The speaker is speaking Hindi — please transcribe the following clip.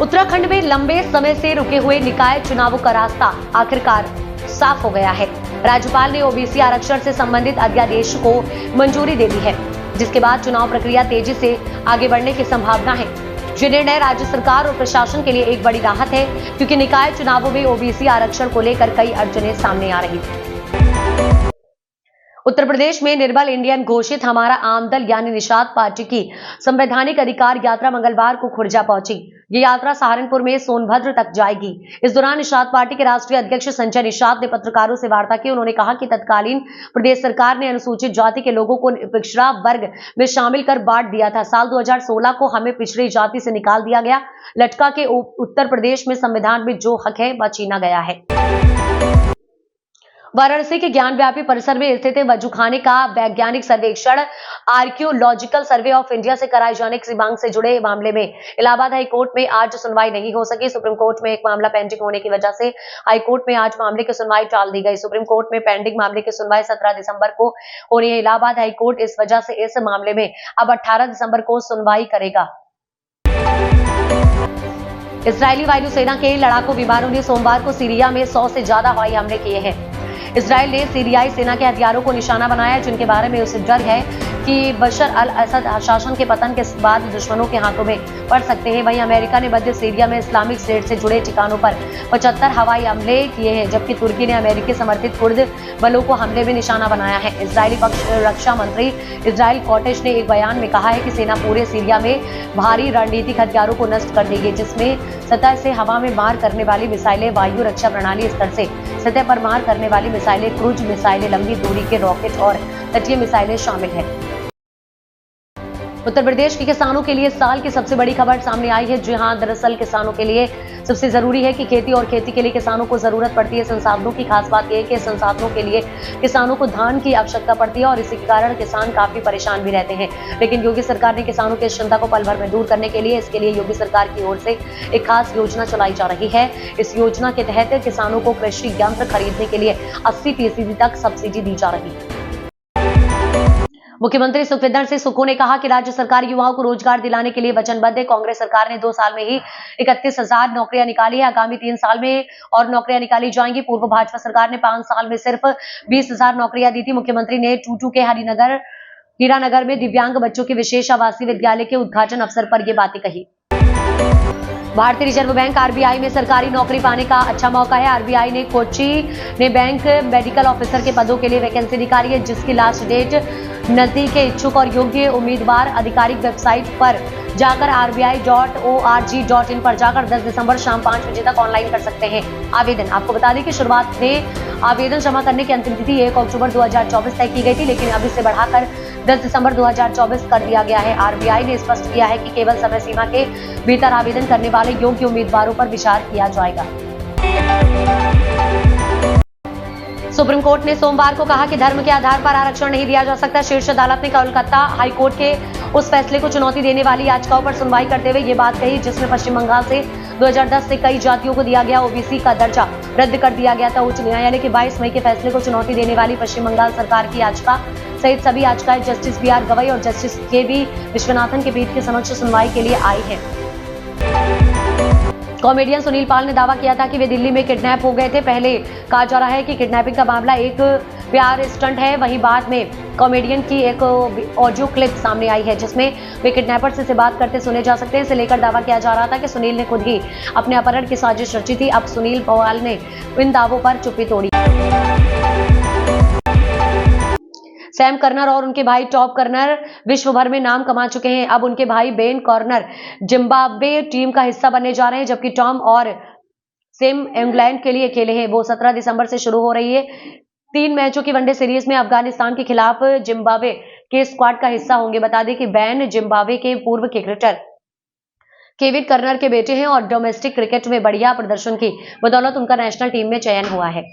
उत्तराखंड में लंबे समय से रुके हुए निकाय चुनावों का रास्ता आखिरकार साफ हो गया है। राज्यपाल ने ओबीसी आरक्षण से संबंधित अध्यादेश को मंजूरी दे दी है, जिसके बाद चुनाव प्रक्रिया तेजी से आगे बढ़ने की संभावना है। ये निर्णय राज्य सरकार और प्रशासन के लिए एक बड़ी राहत है, क्योंकि निकाय चुनावों में ओबीसी आरक्षण को लेकर कई अड़चनें सामने आ रही थी। उत्तर प्रदेश में निर्बल इंडियन घोषित हमारा आम दल यानी निषाद पार्टी की संवैधानिक अधिकार यात्रा मंगलवार को खुर्जा पहुंची। ये यात्रा सहारनपुर में सोनभद्र तक जाएगी। इस दौरान निषाद पार्टी के राष्ट्रीय अध्यक्ष संजय निषाद ने पत्रकारों से वार्ता की। उन्होंने कहा कि तत्कालीन प्रदेश सरकार ने अनुसूचित जाति के लोगों को पिछड़ा वर्ग में शामिल कर बांट दिया था। साल 2016 को हमें पिछड़ी जाति से निकाल दिया गया। लटका के उत्तर प्रदेश में संविधान में जो हक है वह छीना गया है। वाराणसी के ज्ञानव्यापी परिसर में स्थित वजूखाने का वैज्ञानिक सर्वेक्षण आर्कियोलॉजिकल सर्वे ऑफ इंडिया से कराए जाने की मांग से जुड़े मामले में इलाहाबाद हाई कोर्ट में आज सुनवाई नहीं हो सकी। सुप्रीम कोर्ट में एक मामला पेंडिंग होने की वजह से हाई कोर्ट में आज मामले की सुनवाई टाल दी गई। सुप्रीम कोर्ट में पेंडिंग मामले की सुनवाई 17 दिसंबर को होनी है। इलाहाबाद हाई कोर्ट इस वजह से इस मामले में अब 18 दिसंबर को सुनवाई करेगा। इजरायली वायुसेना के लड़ाकू विमानों ने सोमवार को सीरिया में 100 से ज्यादा हवाई हमले किए हैं। इजरायल ने सीरियाई सेना के हथियारों को निशाना बनाया, जिनके बारे में उसे डर है कि बशर अल असद शासन के पतन के बाद दुश्मनों के हाथों में पड़ सकते हैं। वहीं अमेरिका ने मध्य सीरिया में इस्लामिक स्टेट से जुड़े ठिकानों पर 75 हवाई हमले किए हैं, जबकि तुर्की ने अमेरिकी समर्थित कुर्द बलों को हमले में निशाना बनाया है। इजरायली रक्षा मंत्री इजराइल कॉटेज ने एक बयान में कहा है कि सेना पूरे सीरिया में भारी रणनीतिक हथियारों को नष्ट कर देगी, जिसमें सतह से हवा में मार करने वाली मिसाइलें, वायु रक्षा प्रणाली स्तर से सतह पर मार करने वाली मिसाइलें, क्रूज मिसाइलें, लंबी दूरी के रॉकेट और तटीय मिसाइलें शामिल हैं। उत्तर प्रदेश के किसानों के लिए साल की सबसे बड़ी खबर सामने आई है। जी हां, दरअसल किसानों के लिए सबसे जरूरी है कि खेती और खेती के लिए किसानों को जरूरत पड़ती है संसाधनों की। खास बात यह है कि संसाधनों के लिए किसानों को धान की आवश्यकता पड़ती है और इसी के कारण किसान काफी परेशान भी रहते हैं। लेकिन योगी सरकार ने किसानों की चिंता को पल भर में दूर करने के लिए इसके लिए योगी सरकार की ओर से एक खास योजना चलाई जा रही है। इस योजना के तहत किसानों को कृषि यंत्र खरीदने के लिए 80% तक सब्सिडी दी जा रही है। मुख्यमंत्री सुखविंदर सिंह सुक्खू ने कहा कि राज्य सरकार युवाओं को रोजगार दिलाने के लिए वचनबद्ध है। कांग्रेस सरकार ने 2 साल में ही 31,000 नौकरियां निकाली है। आगामी 3 साल में और नौकरियां निकाली जाएंगी। पूर्व भाजपा सरकार ने 5 साल में सिर्फ 20,000 नौकरियां दी थी। मुख्यमंत्री ने टूटू के हीरानगर में दिव्यांग बच्चों के विशेष आवासीय विद्यालय के उद्घाटन अवसर पर यह बातें कही। भारतीय रिजर्व बैंक आरबीआई में सरकारी नौकरी पाने का अच्छा मौका है। आरबीआई ने कोच्चि ने बैंक मेडिकल ऑफिसर के पदों के लिए वैकेंसी निकाली है, जिसकी लास्ट डेट नजदीक के इच्छुक और योग्य उम्मीदवार आधिकारिक वेबसाइट पर जाकर rbi.org.in पर जाकर 10 दिसंबर शाम 5 बजे तक ऑनलाइन कर सकते हैं आवेदन। आपको बता दें कि शुरुआत में आवेदन जमा करने की अंतिम तिथि 1 अक्टूबर 2024 तय की गई थी, लेकिन अब इसे बढ़ाकर 10 दिसंबर 2024 कर दिया गया है। आरबीआई ने स्पष्ट किया है कि केवल समय सीमा के भीतर आवेदन करने वाले योग्य उम्मीदवारों पर विचार किया जाएगा। सुप्रीम कोर्ट ने सोमवार को कहा कि धर्म के आधार पर आरक्षण नहीं दिया जा सकता। शीर्ष अदालत ने कोलकाता हाई कोर्ट के उस फैसले को चुनौती देने वाली याचिकाओं पर सुनवाई करते हुए ये बात कही, जिसमें पश्चिम बंगाल से 2010 से कई जातियों को दिया गया ओबीसी का दर्जा रद्द कर दिया गया था। उच्च न्यायालय के 22 मई के फैसले को चुनौती देने वाली पश्चिम बंगाल सरकार की याचिका सहित सभी याचिकाएं जस्टिस बी आर गवई और जस्टिस के वी विश्वनाथन के पीठ के समक्ष सुनवाई के लिए आई है। कॉमेडियन सुनील पाल ने दावा किया था कि वे दिल्ली में किडनैप हो गए थे। पहले कहा जा रहा है कि किडनैपिंग का मामला एक प्यार स्टंट है, वहीं बाद में कॉमेडियन की एक ऑडियो क्लिप सामने आई है, जिसमें वे किडनैपर से बात करते सुने जा सकते हैं। इसे लेकर दावा किया जा रहा था कि सुनील ने खुद ही अपने अपहरण की साजिश रची थी। अब सुनील पाल ने इन दावों पर चुप्पी तोड़ी। सैम कर्नर और उनके भाई टॉप कर्नर विश्व भर में नाम कमा चुके हैं। अब उनके भाई बेन कर्नर जिम्बाब्वे टीम का हिस्सा बनने जा रहे हैं, जबकि टॉम और सैम इंग्लैंड के लिए खेले हैं। वो 17 दिसंबर से शुरू हो रही है 3 मैचों की वनडे सीरीज में अफगानिस्तान के खिलाफ जिम्बाब्वे के स्क्वाड का हिस्सा होंगे। बता दें कि बेन जिम्बाब्वे के पूर्व क्रिकेटर केविन कर्नर के बेटे हैं और डोमेस्टिक क्रिकेट में बढ़िया प्रदर्शन की बदौलत उनका नेशनल टीम में चयन हुआ है।